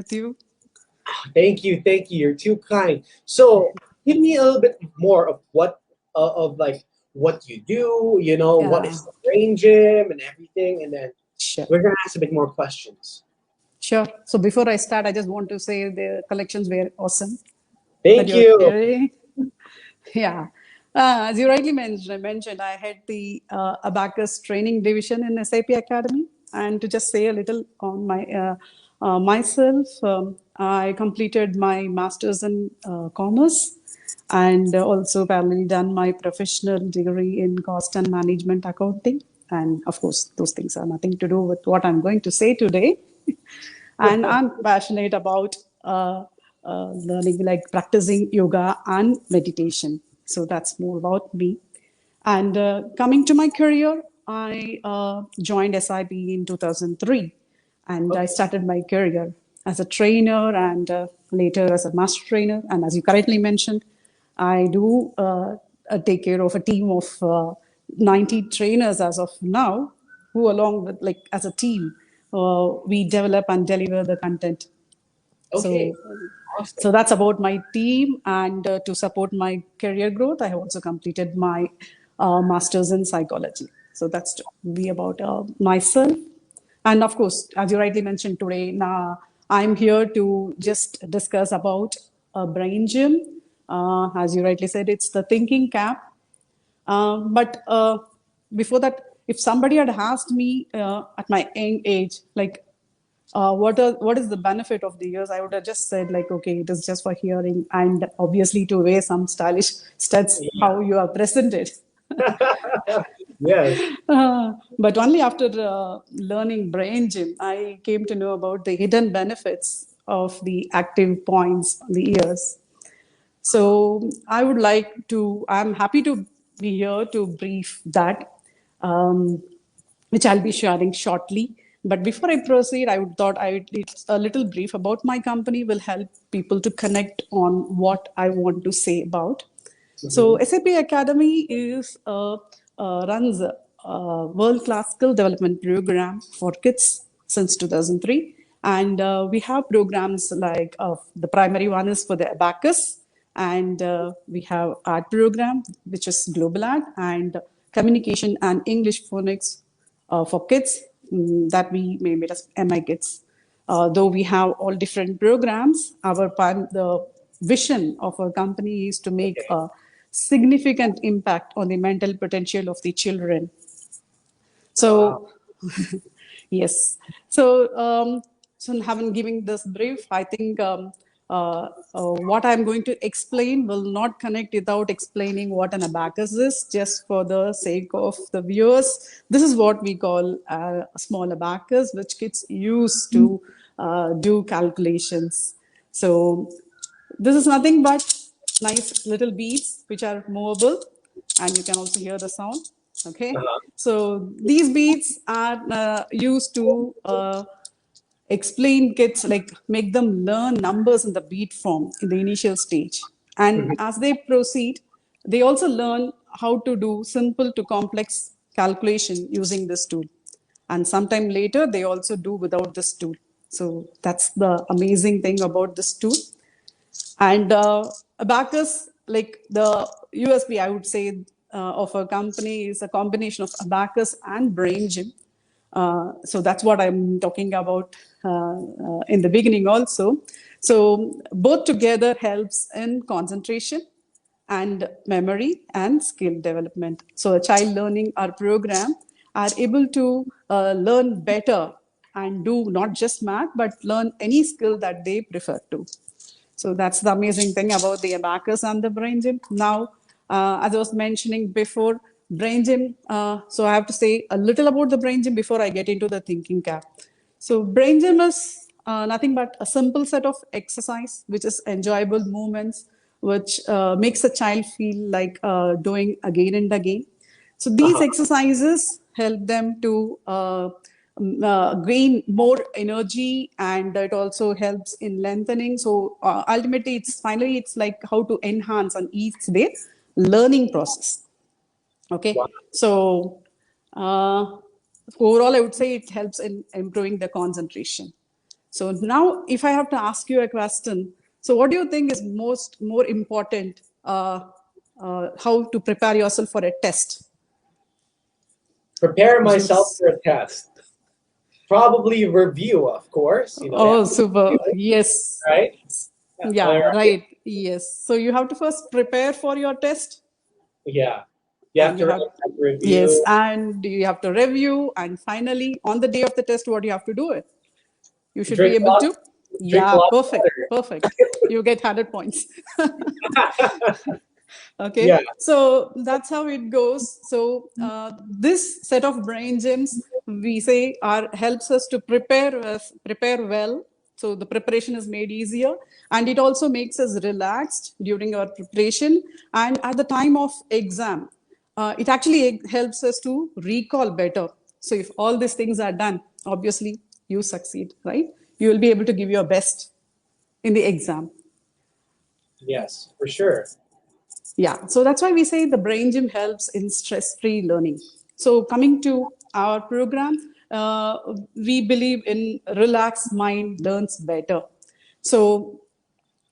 with you. Thank you, thank you. You're too kind. So, give me a little bit more of what you do. What Yeah, is the brain gym and everything, and then sure. we're gonna ask a bit more questions. Sure. So before I start, I just want to say the collections were awesome that Thank you're you. sharing. Yeah. As you rightly mentioned, I had the Abacus training division in SAP Academy. And to just say a little on myself, I completed my master's in commerce and also parallelly done my professional degree in cost and management accounting. And of course, those things are nothing to do with what I'm going to say today. And I'm passionate about learning, like practicing yoga and meditation. So that's more about me. And coming to my career, I joined SIP in 2003, and I Okay. started my career as a trainer and later as a master trainer. And as you correctly mentioned, I do take care of a team of 90 trainers as of now, who, along with like as a team, we develop and deliver the content. Okay. So, Awesome. so that's about my team. And to support my career growth, I have also completed my master's in psychology. So that's to be about myself. And of course, as you rightly mentioned today, now I'm here to just discuss about brain gym. As you rightly said, it's the thinking cap. But before that, if somebody had asked me at my young age, like, what is the benefit of the ears? I would have just said, like, okay, it is just for hearing and obviously to wear some stylish studs, Yeah. how you are presented. Yes. But only after learning brain gym, I came to know about the hidden benefits of the active points on the ears. So I'm happy to be here to brief that, um, which I'll be sharing shortly. But before I proceed, it's a little brief about my company will help people to connect on what I want to say about. So Hmm. SAP Academy runs a world-class skill development program for kids since 2003. And we have programs like the primary one is for the Abacus, and we have art program, which is global art, and communication and English phonics for kids that we made as MI Kids. Though we have all different programs, the vision of our company is to make Okay. a significant impact on the mental potential of the children. Wow. So, yes. So having given this brief, I think what I'm going to explain will not connect without explaining what an abacus is, just for the sake of the viewers. This is what we call a small abacus, which kids use to do calculations. So this is nothing but nice little beads which are movable, and you can also hear the sound. Okay, Uh-huh. so these beads are used to explain kids, like make them learn numbers in the beat form in the initial stage. And Mhm. as they proceed, they also learn how to do simple to complex calculation using this tool. And sometime later, they also do without this tool. So that's the amazing thing about this tool. And Abacus, like the USP, I would say, of a company is a combination of Abacus and Brain Gym. So that's what I'm talking about in the beginning also. So both together helps in concentration and memory and skill development. So a child learning our program are able to learn better and do not just math, but learn any skill that they prefer to. So that's the amazing thing about the abacus and the brain gym. Now, as I was mentioning before, brain gym. So I have to say a little about the brain gym before I get into the thinking cap. So brain gym is nothing but a simple set of exercise, which is enjoyable movements, which makes a child feel like doing again and again. So these Uh-huh. exercises help them to gain more energy, and it also helps in lengthening. So ultimately, it's like how to enhance and ease their learning process. Wow. Okay, so uh, overall, I would say it helps in improving the concentration. So now, if I have to ask you a question, so what do you think is more important? How to prepare yourself for a test? Prepare myself Jules. for a test. Probably review, of course. You Oh, have to super. review, Yes. right? Am I Yeah, right? right. Yes. So you have to first prepare for your test, Yeah. You have and to you write have, a yes, review, and you have to review, and finally, on the day of the test, what you have to do it. You should be drink a able lot, to. drink a Yeah, lot of perfect, water. perfect. You get 100 points. Okay, Yeah. so that's how it goes. So this set of brain gyms, we say, are helps us to prepare well. So the preparation is made easier, and it also makes us relaxed during our preparation and at the time of exam. It actually helps us to recall better. So if all these things are done, obviously you succeed, right? You will be able to give your best in the exam. Yes, for sure. Yeah, so that's why we say the brain gym helps in stress free learning. So, coming to our program, we believe in relaxed mind learns better. So,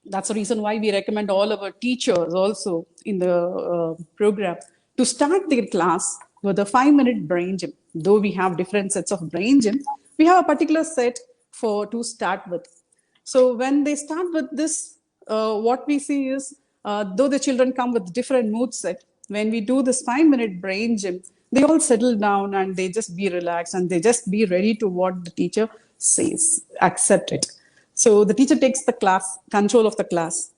that's the reason why we recommend all our teachers also in the program to start their class with a 5 minute brain gym. Though we have different sets of brain gym, we have a particular set for to start with. So when they start with this, what we see is, though the children come with different mood set, when we do this 5 minute brain gym, they all settle down and they just be relaxed and they just be ready to what the teacher says, accept it. So the teacher takes the class, control of the class.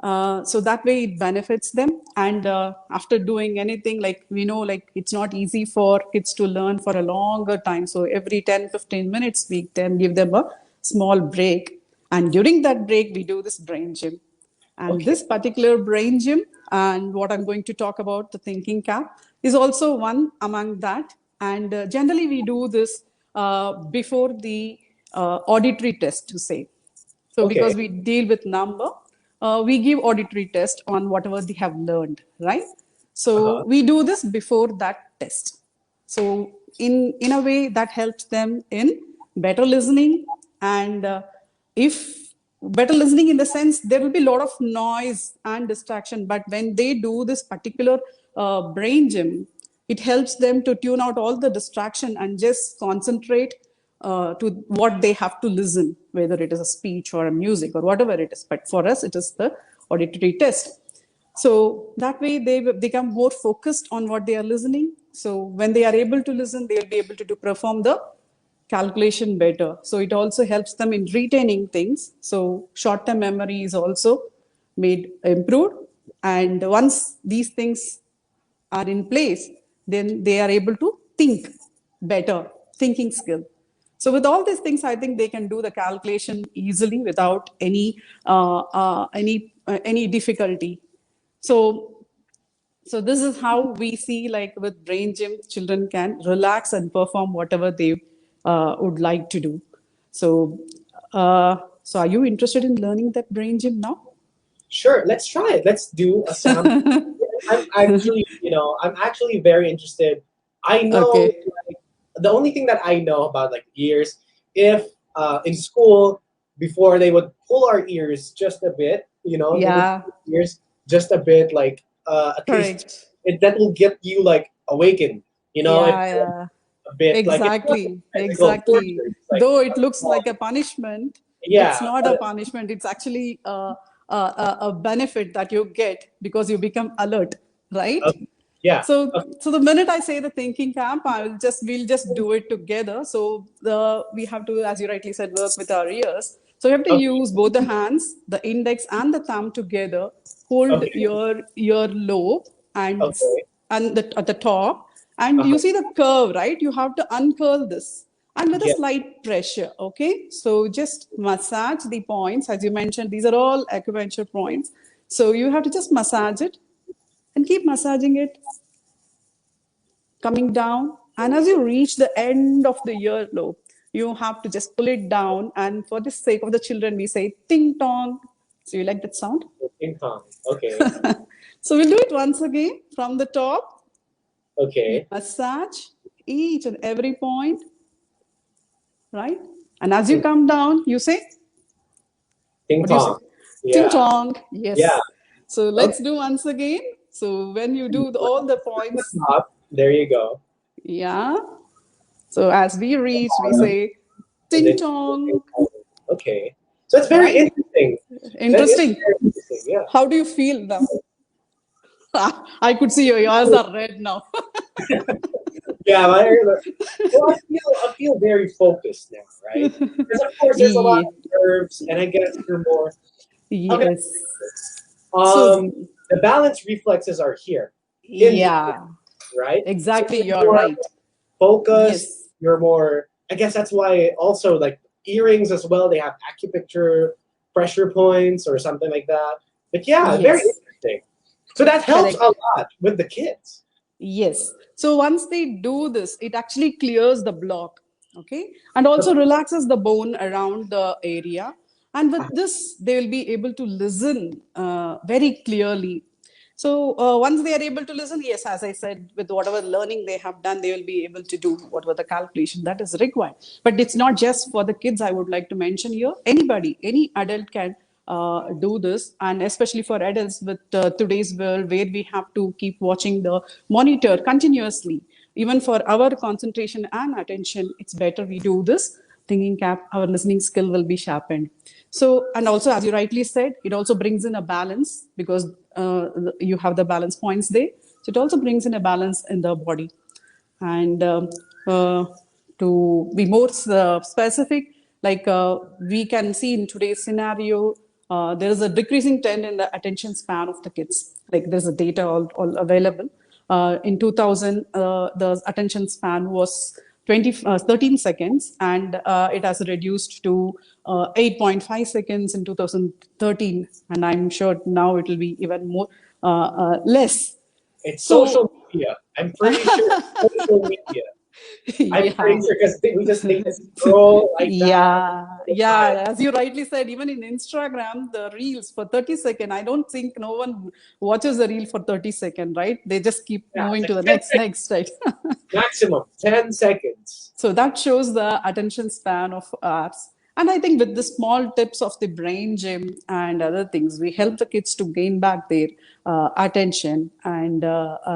So that way it benefits them. And after doing anything, like we know, like it's not easy for kids to learn for a longer time. So every 10-15 minutes, we then give them a small break. And during that break, we do this brain gym. And Okay. this particular brain gym, and what I'm going to talk about, the thinking cap, is also one among that. And generally, we do this before the auditory test, to say. So Okay. because we deal with number, we give auditory test on whatever they have learned, right? So Uh-huh. we do this before that test. So in a way that helps them in better listening, and if better listening in the sense there will be a lot of noise and distraction, but when they do this particular brain gym, it helps them to tune out all the distraction and just concentrate to what they have to listen, whether it is a speech or a music or whatever it is. But for us, it is the auditory test. So that way they become more focused on what they are listening. So when they are able to listen, they will be able to perform the calculation better. So it also helps them in retaining things. So short-term memory is also made improved. And once these things are in place, then they are able to think better, thinking skill. So with all these things, I think they can do the calculation easily without any difficulty. So so this is how we see, like with brain gym, children can relax and perform whatever they would like to do. So so are you interested in learning that brain gym now? Sure. Let's try it. Let's do a sample. I'm actually very interested. I know, Okay. like, the only thing that I know about like ears, if in school before they would pull our ears just a bit, they would Yeah. pull ears just a bit, like at least Correct. that will get you like awakened. If Yeah, you're yeah. a bit like it's not Exactly. physical Exactly. torture. It's like Though it a looks small, like a punishment, it's yeah, not a but punishment. It's actually a benefit that you get because you become alert, right? yeah, So the minute I say the thinking camp, we'll just do it together. So we have to, as you rightly said, work with our ears. So we have to okay, use both the hands, the index and the thumb together. Hold okay, your ear lobe okay, and at the top, and uh-huh. you see the curve, right? You have to uncurl this and with a Yeah, slight pressure. Okay, so just massage the points, as you mentioned. These are all acupuncture points. So you have to just massage it and keep massaging it, coming down. And as you reach the end of the earlobe, you have to just pull it down. And for the sake of the children, we say ting tong. So you like that sound? ping pong. Okay, So we'll do it once again from the top. You okay, massage each and every point, right? And as you come down, you say, Ping what do you say? pong. Ting Yeah. tong. Yeah. Yes. So Okay. let's do once again. So when you do all the points, Top. There you go. yeah. So as we reach, we Bottom, say and ting then ping tong, pong. Okay. So it's very right? interesting. That is Interesting. very interesting. Yeah. How do you feel now? I could see your ears are red now. Yeah. Well, I feel very focused now, right? Because of course there's a lot Yeah. of nerves, and I guess you're more. How can I Yes. put this? So, The balance reflexes are here in the ear, yeah, right? So exactly. you're You're more right. focused. Yes. You're more. I guess that's why also like earrings as well. They have acupuncture pressure points or something like that. But yeah, very Yes. interesting. So that helps a Correct. lot with the kids. Yes. So once they do this, it actually clears the block, okay, and also Okay. relaxes the bone around the area. And with this, they will be able to listen very clearly. So once they are able to listen, yes, as I said, with whatever learning they have done, they will be able to do whatever the calculation that is required. But it's not just for the kids. I would like to mention here, anybody, any adult can do this, and especially for adults with today's world where we have to keep watching the monitor continuously, even for our concentration and attention, it's better we do this thinking cap. Our listening skill will be sharpened. So, and also as you rightly said, it also brings in a balance because you have the balance points there, so it also brings in a balance in the body. And uh, to be more specific, like we can see in today's scenario, there is a decreasing trend in the attention span of the kids. Like there's a data all available. In 2000, the attention span was 13 seconds, and it has reduced to 8.5 seconds in 2013. And I'm sure now it will be even more less. It's So, social media. I'm pretty sure it's social media. I'm yeah. pretty sure because we just need to scroll like that Yeah, all the time. yeah. As you rightly said, even in Instagram, the reels for 30 seconds, I don't think no one watches a reel for 30 seconds, right? They just keep Yeah, it's moving to like the 10 next, seconds next, right? maximum. 10 seconds. So that shows the attention span of ours. And I think with the small tips of the brain gym and other things, we help the kids to gain back their attention and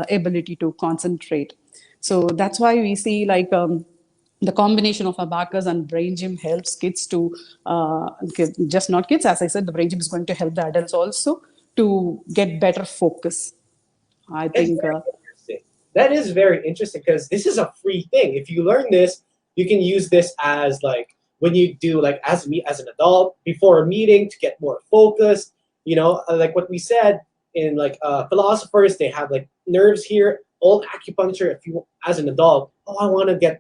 ability to concentrate. So that's why we see like the combination of Abacus and brain gym helps kids to just not kids, as I said, the brain gym is going to help the adults also to get better focus. I It's think, very interesting. That is very interesting because this is a free thing. If you learn this, you can use this as like when you do like as me as an adult before a meeting to get more focused. Like what we said in like philosophers, they have like nerves here. Old acupuncture. If you as an adult, oh, I want to get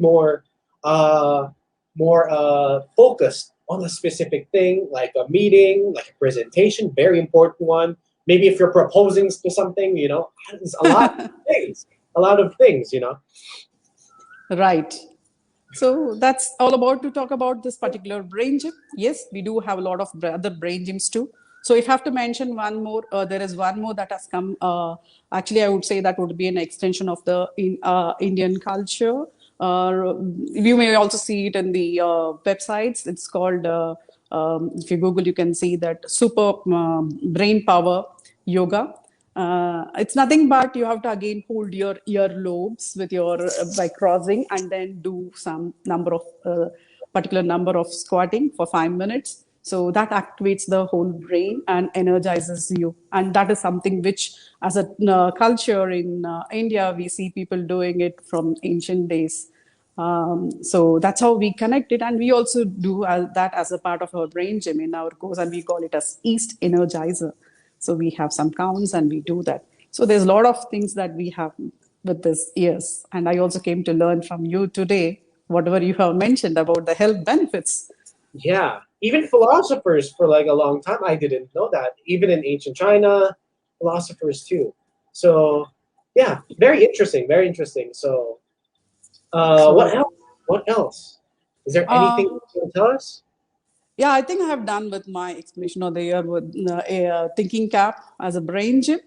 uh, more focused on a specific thing, like a meeting, like a presentation, very important one. Maybe if you're proposing to something, there's a lot of things. right. So that's all about to talk about this particular brain gym. Yes, we do have a lot of other brain gyms too. So if I have to mention one more, there is one more that has come. Actually, I would say that would be an extension of the Indian culture. You may also see it in the websites. It's called, if you Google, you can see that super brain power yoga. It's nothing but you have to again hold your ear lobes with your by crossing and then do some number of particular number of squatting for 5 minutes. So that activates the whole brain and energizes you. And that is something which, as a culture in India, we see people doing it from ancient days. So that's how we connect it, and we also do that as a part of our brain gym in our course, and we call it as East Energizer. So we have some counts, and we do that. So there's a lot of things that we have with this years, and I also came to learn from you today whatever you have mentioned about the health benefits. Yeah, even philosophers for like a long time, I didn't know that. Even in ancient China, philosophers too. So yeah, very interesting, very interesting. So what So else? What else? Is there anything uh, you can tell us? yeah, I think I have done with my explanation of the year with a thinking cap as a brain gym.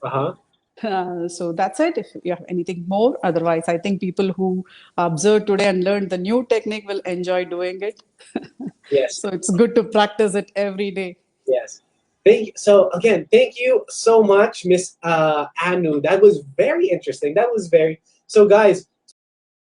Uh huh. So that's it. If you have anything more, otherwise, I think people who observed today and learned the new technique will enjoy doing it. Yes. So it's good to practice it every day. Yes. So again, thank you so much, Miss Anu. That was very interesting. That was very so, guys.